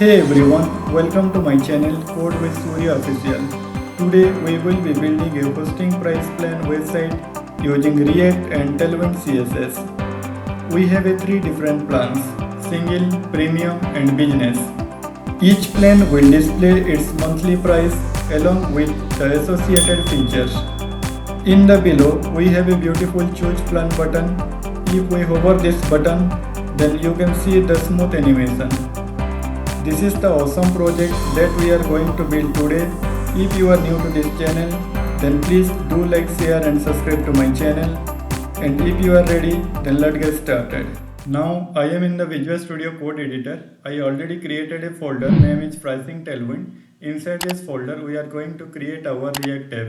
Hey everyone, welcome to my channel Code with Surya Official. Today we will be building a hosting price plan website using React and Tailwind CSS. We have three different plans: single, premium and business. Each plan will display its monthly price along with the associated features. In the below, we have a beautiful choose plan button. If we hover this button, then you can see the smooth animation. This is the awesome project that we are going to build today. If you are new to this channel, then please do like, share and subscribe to my channel. And if you are ready, then let's get started. Now I am in the Visual Studio Code editor. I already created a folder name is Pricing Tailwind. Inside this folder we are going to create our React app.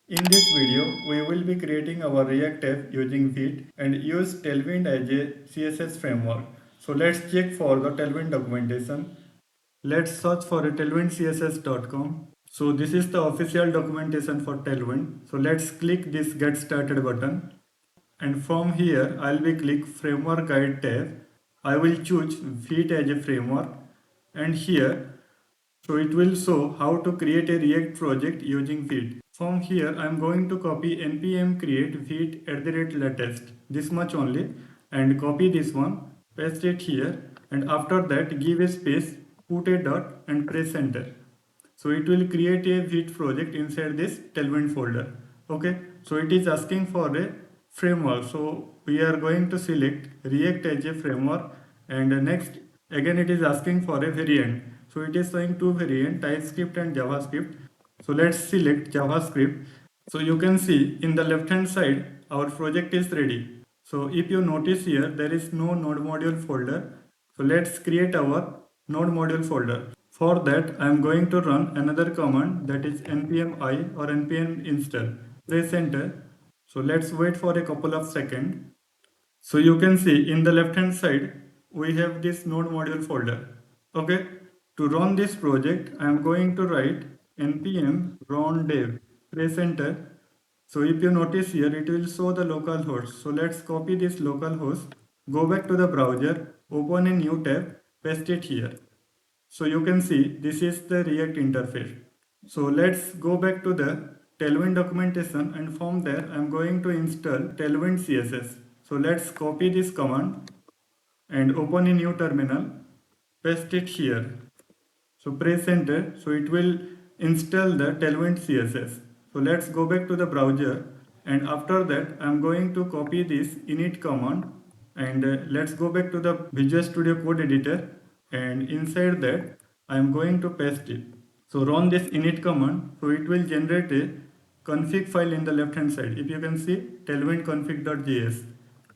In this video we will be creating our React app using Vite and use Tailwind as a CSS framework. So let's check for the Tailwind documentation. Let's search for tailwindcss.com. So this is the official documentation for Tailwind. So let's click this Get Started button. And from here, I'll be click Framework Guide tab. I will choose Vite as a framework. And here, so it will show how to create a React project using Vite. From here, I'm going to copy npm create vite@latest. This much only. And copy this one, paste it here. And after that, give a space, put a dot and press enter. So it will create a Vite project inside this Tailwind folder. Okay, so it is asking for a framework. So we are going to select React as a framework, and next again it is asking for a variant. So it is showing two variant, TypeScript and JavaScript. So let's select JavaScript. So you can see in the left hand side our project is ready. So if you notice here, there is no node module folder. So let's create our node module folder. For that, I am going to run another command, that is npm I or npm install. Press enter. So let's wait for a couple of seconds. So you can see in the left hand side, we have this node module folder. Okay. To run this project, I am going to write npm run dev. Press enter. So if you notice here, it will show the local host. So let's copy this local host, go back to the browser, open a new tab, paste it here. So you can see this is the React interface. So let's go back to the Tailwind documentation, and from there I'm going to install Tailwind CSS. So let's copy this command and open a new terminal, paste it here. So press enter. So it will install the Tailwind CSS. So let's go back to the browser, and after that I'm going to copy this init command, and let's go back to the Visual Studio Code editor, and inside that I'm going to paste it. So run this init command. So it will generate a config file in the left hand side. If you can see tailwind config.js.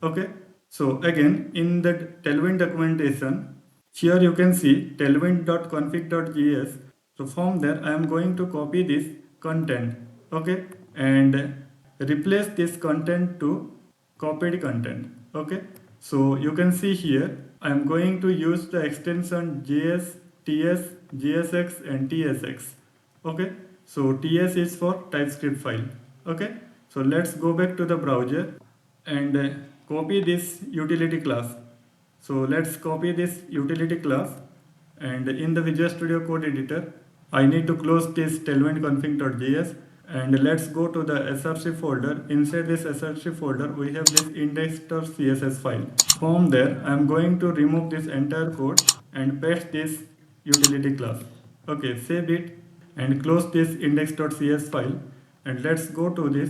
Okay. So again in the Tailwind documentation, here you can see tailwind.config.js. So from there I am going to copy this content, okay, and replace this content to copied content. Okay, so you can see here I am going to use the extension js, ts, jsx and tsx. Okay, so ts is for TypeScript file. Okay, so let's go back to the browser and copy this utility class. So let's copy this utility class, and in the Visual Studio Code editor, I need to close this tailwind config.js, and let's go to the src folder. Inside this src folder, we have this index.css file. From there, I'm going to remove this entire code and paste this utility class. Okay, save it and close this index.cs file, and let's go to this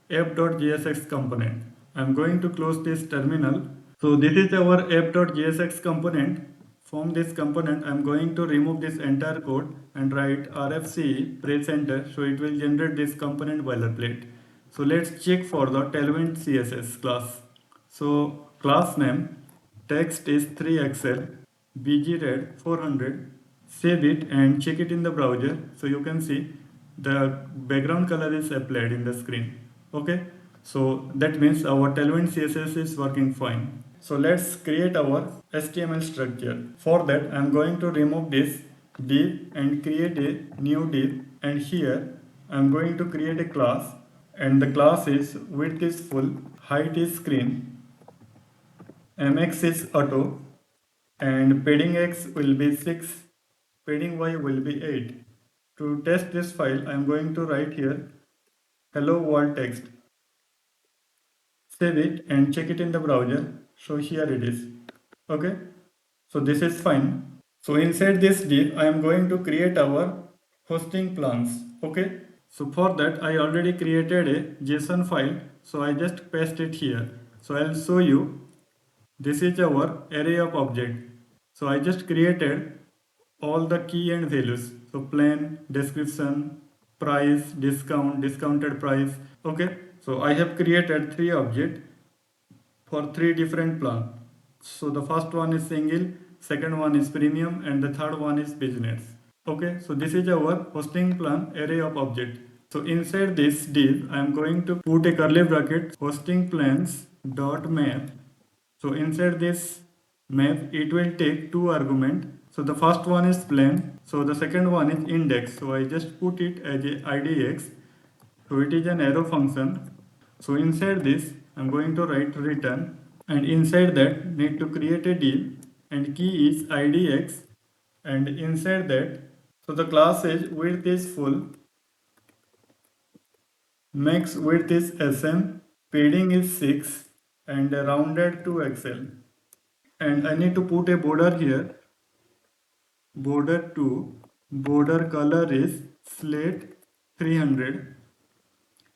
app.jsx component. I'm going to close this terminal. So this is our app.jsx component. From this component, I'm going to remove this entire code and write rfc, press enter. So it will generate this component boilerplate. So let's check for the Tailwind CSS class. So class name, text is 3xl, bgred 400. Save it and check it in the browser. So you can see the background color is applied in the screen. Okay, so that means our Tailwind CSS is working fine. So let's create our HTML structure. For that, I'm going to remove this div and create a new div, and here I'm going to create a class, and the class is width is full, height is screen, mx is auto, and padding x will be 6, padding y will be 8. To test this file, I am going to write here hello world text. Save it and check it in the browser. So here it is. Okay. So this is fine. So inside this div, I am going to create our hosting plans. Okay. So for that, I already created a JSON file. So I just paste it here. So I'll show you. This is our array of object. So I just created all the key and values. So plan, description, price, discount, discounted price. Okay. So I have created three objects for three different plans. So the first one is single, second one is premium, and the third one is business. Okay, so this is our hosting plan array of object. So inside this div, I am going to put a curly bracket hosting plans dot map. So inside this map, it will take two arguments. So the first one is plan. So the second one is index. So I just put it as a idx. So it is an arrow function. So inside this, I'm going to write return, and inside that need to create a div, and key is idx, and inside that, so the class is width is full, max width is sm, padding is 6, and rounded to xl. And I need to put a border here, border 2, border color is slate 300.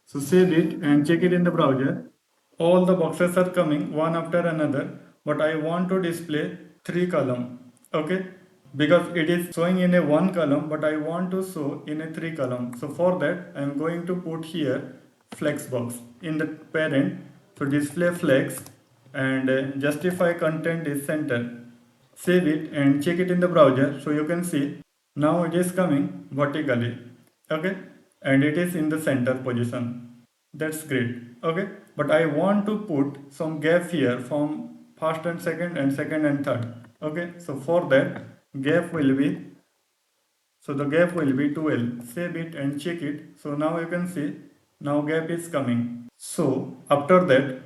So save it and check it in the browser. All the boxes are coming one after another, but I want to display three column. Okay, because it is showing in a one column, but I want to show in a three column. So for that, I am going to put here flex box in the parent. So display flex and justify content is center. Save it and check it in the browser. So you can see now it is coming vertically. Okay, and it is in the center position. That's great. Okay, but I want to put some gap here from first and second and third. Okay, so for that gap will be, so the gap will be 12. Save it and check it. So now you can see now gap is coming. So after that,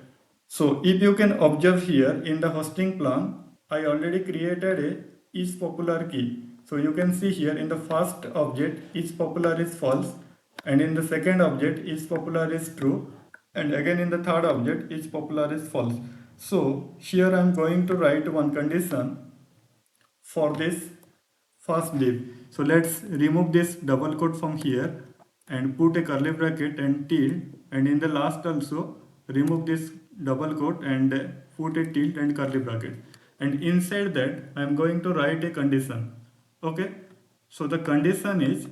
so if you can observe here in the hosting plan, I already created a is popular key. So you can see here in the first object is popular is false, and in the second object is popular is true, and again in the third object is popular is false. So here I am going to write one condition for this first div. So let's remove this double quote from here and put a curly bracket and tilde, and in the last also remove this double quote and put a tilde and curly bracket, and inside that I am going to write a condition. Okay, so the condition is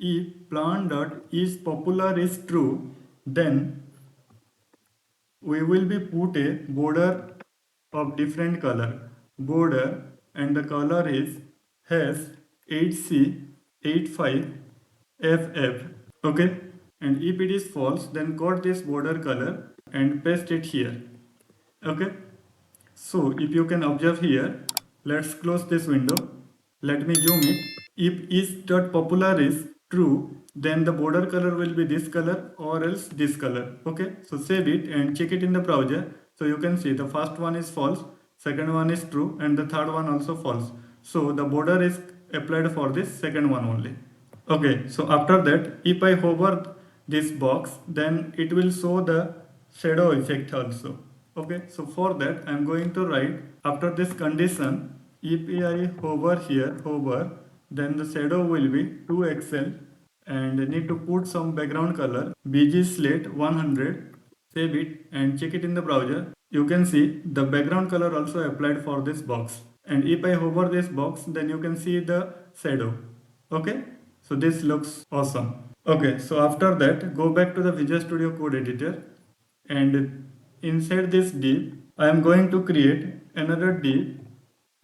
if plan dot is popular is true, then we will be put a border of different color border, and the color is has 8C85FF. Okay, and if it is false, then cut this border color and paste it here. Okay, so if you can observe here, let's close this window. Let me zoom it. If is.popular is true, then the border color will be this color or else this color. Okay, so save it and check it in the browser. So you can see the first one is false, second one is true, and the third one also false. So the border is applied for this second one only. Okay, so after that, if I hover this box, then it will show the shadow effect also. Okay, so for that I am going to write after this condition, if I hover here, hover, then the shadow will be 2xl, and need to put some background color, bg slate 100, save it and check it in the browser. You can see the background color also applied for this box, and if I hover this box, then you can see the shadow. Okay, so this looks awesome. Okay, so after that go back to the Visual Studio Code editor, and inside this div I am going to create another div,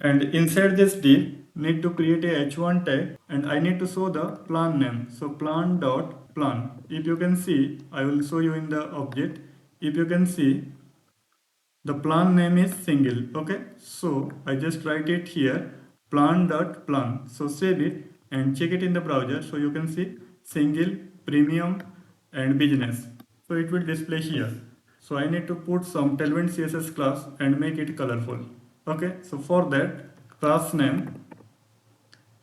and inside this div need to create a h1 tag, and I need to show the plan name. So plan dot plan, if you can see, I will show you in the object. If you can see, the plan name is single. Okay, so I just write it here plan dot plan. So save it and check it in the browser. So you can see single, premium, and business. So it will display here. So I need to put some Tailwind CSS class and make it colorful. Okay, so for that class name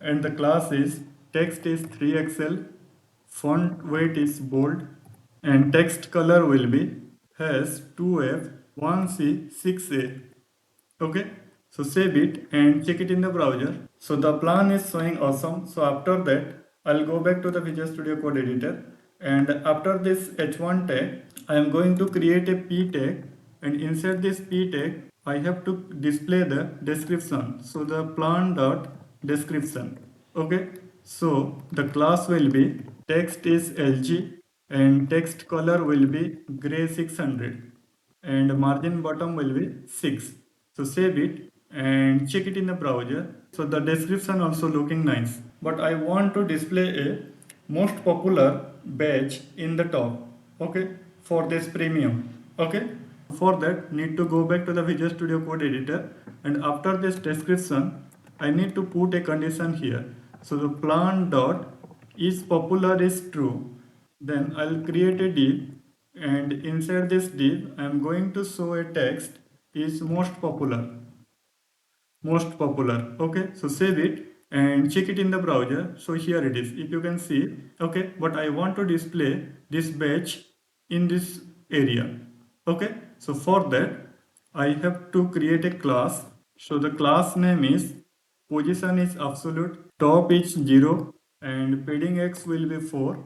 and the class is text is 3XL, font weight is bold, and text color will be has 2F 1C 6A. Okay, so save it and check it in the browser. So the plan is showing awesome. So after that, I'll go back to the Visual Studio Code editor, and after this h1 tag, I am going to create a p tag, and inside this p tag, I have to display the description. So the plan dot description. Okay, so the class will be text is LG and text color will be gray 600 and margin bottom will be 6. So save it and check it in the browser. So the description also looking nice. But I want to display a most popular badge in the top. Okay, for this premium. Okay, for that need to go back to the Visual Studio Code editor, and after this description I need to put a condition here. So the plan dot is popular is true. Then I'll create a div, and inside this div I'm going to show a text is most popular. Okay, so save it and check it in the browser. So here it is, if you can see. Okay, but I want to display this badge in this area. Okay, so for that I have to create a class. So the class name is position is absolute, top is 0, and padding x will be 4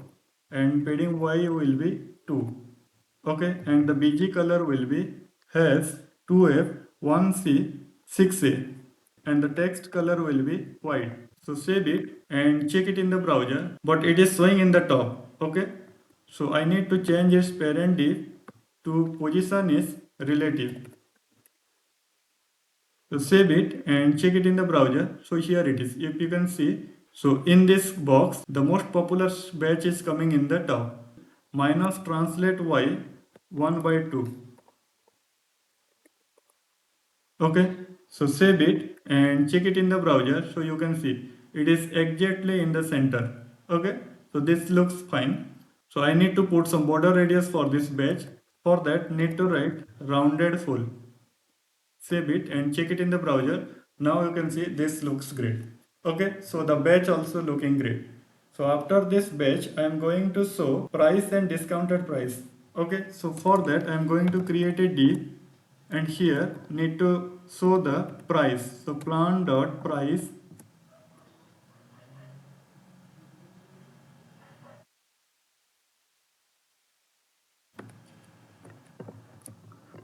and padding y will be 2. Okay, and the bg color will be has 2f 1c 6a, and the text color will be white. So save it and check it in the browser, but it is showing in the top. Okay, so I need to change its parent div to position is relative. So save it and check it in the browser. So here it is, if you can see. So in this box, the most popular batch is coming in the top. Minus translate y 1 by 2. Okay, so save it and check it in the browser. So you can see it is exactly in the center. Okay, so this looks fine. So I need to put some border radius for this batch. For that need to write rounded full. Save it and check it in the browser. Now you can see this looks great. Okay, so the batch also looking great. So after this batch I am going to show price and discounted price. Okay, so for that I am going to create a div, and here need to show the price. So plan dot price.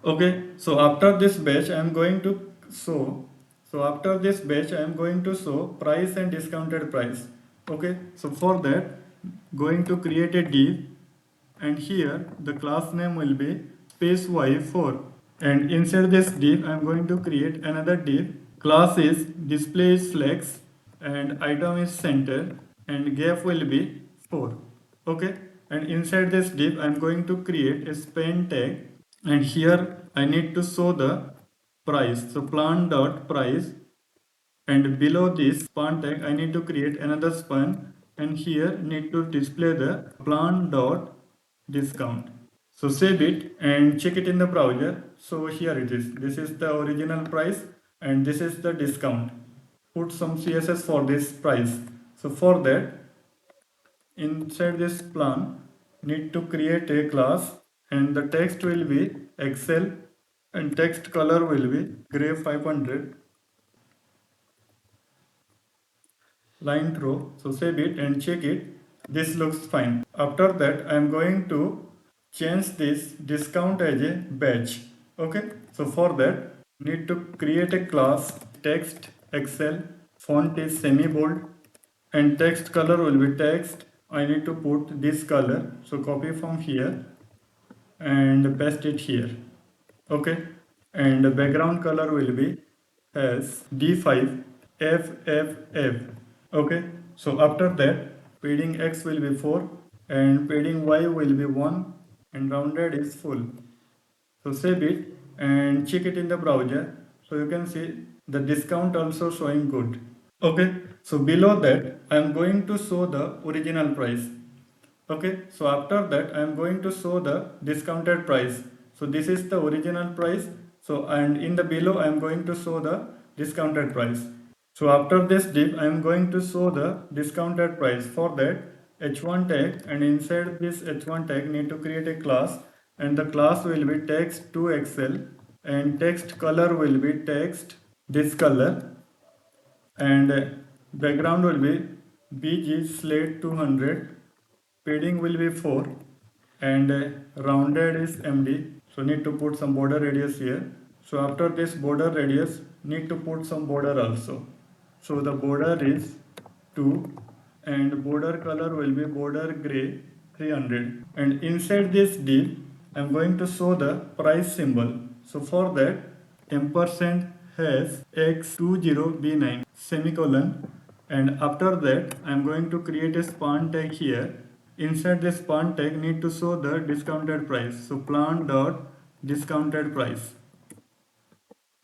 Okay, so after this batch I am going to show. So after this batch I am going to show price and discounted price. Okay, so for that going to create a div, and here the class name will be space y4, and inside this div I am going to create another div. Class is display is flex and item is center, and gap will be 4. Okay, and inside this div I am going to create a span tag, and here I need to show the price. So plan dot price, and below this span tag I need to create another span, and here need to display the plan dot discount. So save it and check it in the browser. So here it is, this is the original price and this is the discount. Put some CSS for this price. So for that, inside this plan need to create a class, and the text will be Excel, and text color will be gray 500, line through. So save it and check it. This looks fine. After that I am going to change this discount as a badge. Okay, so for that need to create a class text Excel, font is semi bold, and text color will be text. I need to put this color, so copy from here and paste it here. Okay, and the background color will be as D5 FFF. Okay, so after that padding x will be 4 and padding y will be 1, and rounded is full. So save it and check it in the browser. So you can see the discount also showing good. Okay, so below that I am going to show the original price. Okay, so after that I am going to show the discounted price. So this is the original price. So and in the below I am going to show the discounted price. So after this div, I am going to show the discounted price. For that, h1 tag, and inside this h1 tag need to create a class, and the class will be text to Excel, and text color will be text this color, and background will be BG slate 200, padding will be 4, and rounded is MD. So need to put some border radius here. So after this border radius, need to put some border also. So the border is 2, and border color will be border gray 300. And inside this div, I'm going to show the price symbol. So for that, ampersand has x20b9 semicolon, and after that I'm going to create a span tag here. Inside this span tag need to show the discounted price. So plan dot discounted price.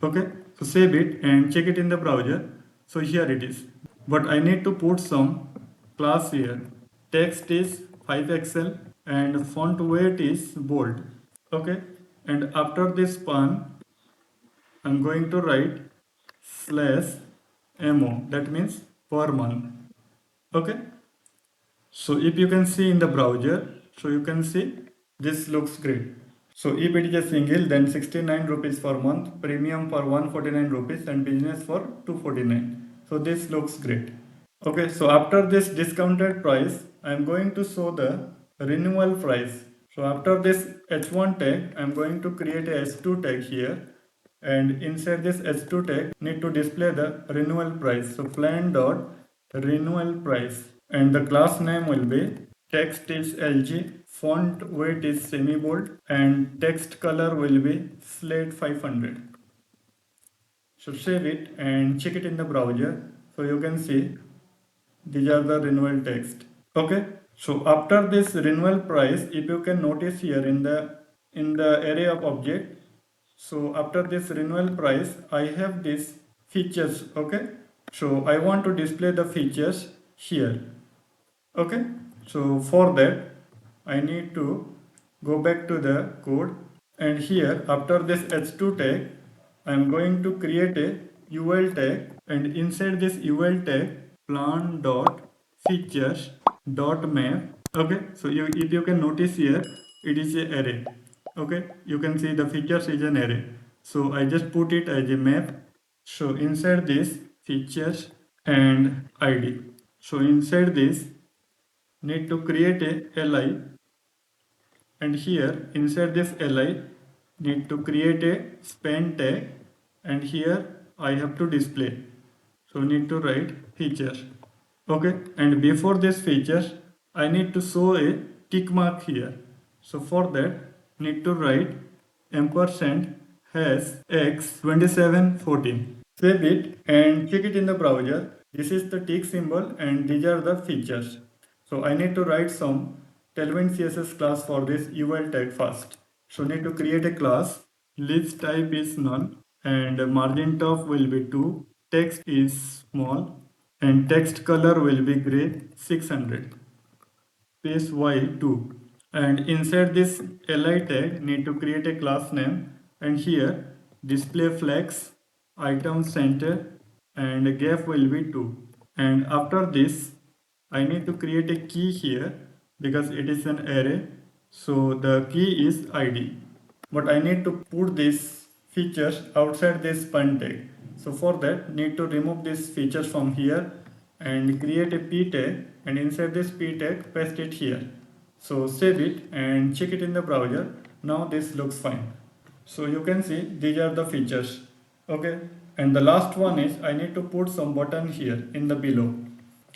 Okay, so save it and check it in the browser. So here it is. But I need to put some class here. Text is 5XL and font weight is bold. Okay, and after this span, I'm going to write slash mo, that means per month. Okay, so if you can see in the browser, so you can see this looks great. So if it is a single, then 69 rupees per month, premium for 149 rupees, and business for 249. So this looks great. Okay, so after this discounted price, I am going to show the renewal price. So after this H1 tag, I am going to create a H2 tag here, and inside this H2 tag need to display the renewal price. So plan dot renewal price, and the class name will be text is LG, font weight is semi bold, and text color will be slate 500. So save it and check it in the browser. So you can see these are the renewal text. Okay, so after this renewal price, if you can notice here in the array of object, so after this renewal price, I have this features. Okay, so I want to display the features here. Okay, so for that I need to go back to the code, and here after this h2 tag I am going to create a ul tag, and inside this ul tag plan dot features dot map. Okay, so if you can notice here, it is a array. Okay, you can see the features is an array, so I just put it as a map. So inside this features and id, so inside this need to create a li, and here inside this li need to create a span tag, and here I have to display, so need to write features. Okay, and before this features I need to show a tick mark here. So for that need to write ampersand has x 2714. Save it and check it in the browser. This is the tick symbol and these are the features. So I need to write some Tailwind CSS class for this UL tag first. So need to create a class. List type is null, and margin top will be 2. Text is small, and text color will be gray 600. Space while 2. And inside this li tag need to create a class name, and here display flex item center, and gap will be 2. And after this I need to create a key here because it is an array, so the key is id, but I need to put these features outside this span tag. So for that need to remove these features from here and create a p tag, and inside this p tag paste it here. So save it and check it in the browser. Now this looks fine. So you can see these are the features. Okay, and the last one is I need to put some button here in the below.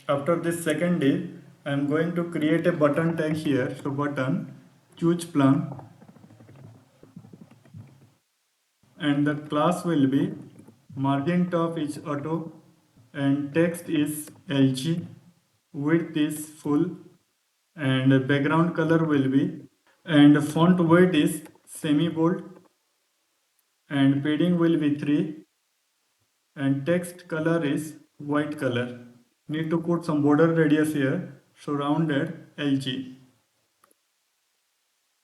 After this second div I am going to create a button tag here. So button choose plan, and the class will be margin top is auto, and text is LG, width is full, and background color will be, and font weight is semi bold, and padding will be 3, and text color is white color. Need to put some border radius here, so rounded LG.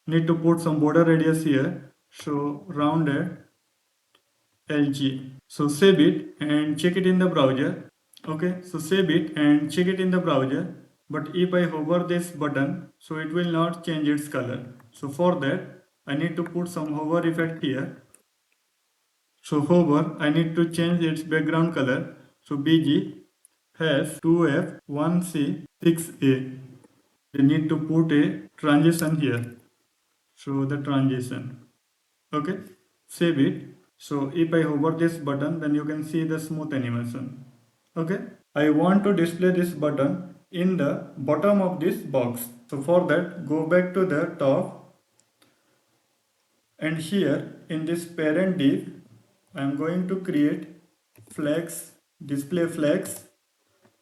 Need to put some border radius here, so rounded LG. So save it and check it in the browser. Okay, so save it and check it in the browser. But if I hover this button, so it will not change its color. So for that, I need to put some hover effect here. So hover, I need to change its background color. So BG has 2F1C6A. You need to put a transition here. So the transition. Okay, save it. So if I hover this button, then you can see the smooth animation. Okay, I want to display this button in the bottom of this box. So for that, go back to the top, and here in this parent div, I am going to create flex, display flex,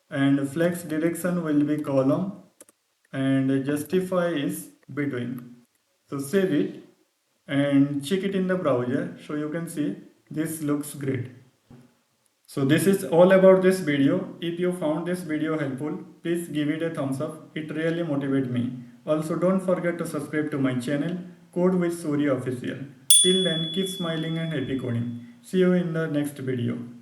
and flex direction will be column, and justify is between. So save it and check it in the browser, so you can see this looks great. So this is all about this video. If you found this video helpful, please give it a thumbs up. It really motivates me. Also don't forget to subscribe to my channel Code with Surya Official. Till then, keep smiling and happy coding. See you in the next video.